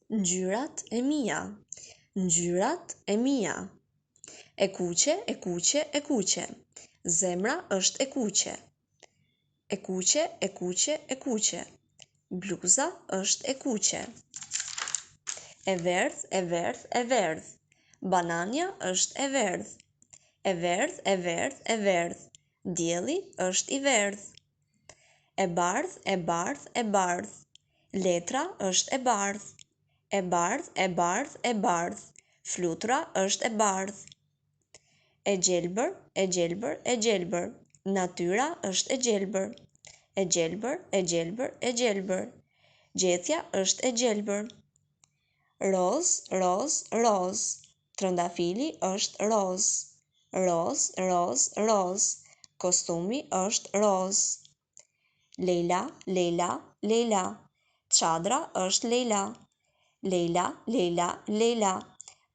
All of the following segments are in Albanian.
ngjyrat e mia, ngjyrat e mia. E kuqe, e kuqe, e kuqe. Zemra është e kuqe. E kuqe, e kuqe, e kuqe. Bluza është e kuqe. E verdh, e verdh, e verdh. Banania është e verdh. E verdh, e verdh, e verdh. Dielli është i verdh. E bardh, e bardh, e bardh. Letra është e bardh. E bardh, e bardh, e bardh. Flutura është e bardh. E gjelbër, e gjelbër, e gjelbër. Natyra është e gjelbër. E gjelbër, e gjelbër, e gjelbër. Gjethja është e gjelbër. Roz, roz, roz. Trëndafili është roz. Roz, roz, roz. Kostumi është roz. Leila, Leila, Leila. Çadra është Leila. Leila, Leila, Leila.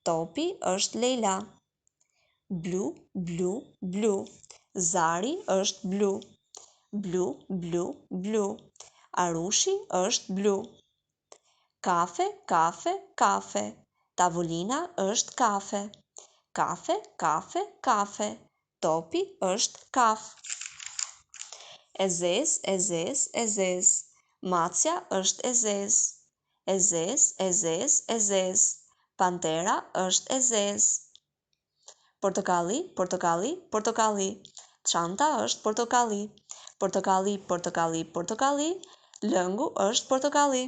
Topi është Leila. Blu, blu, blu. Zari është blu. Blu, blu, blu. Arushi është blu. Kafe, kafe, kafe. Tavolina është kafe. Kafe, kafe, kafe. Topi është kaf. E zez, e zez, e zez. Macja është e zez. E zez, e zez, e zez. Pantera është e zez. Portokalli, portokalli, portokalli. Çanta është portokalli. Portokalli, portokalli, portokalli. Lëngu është portokalli.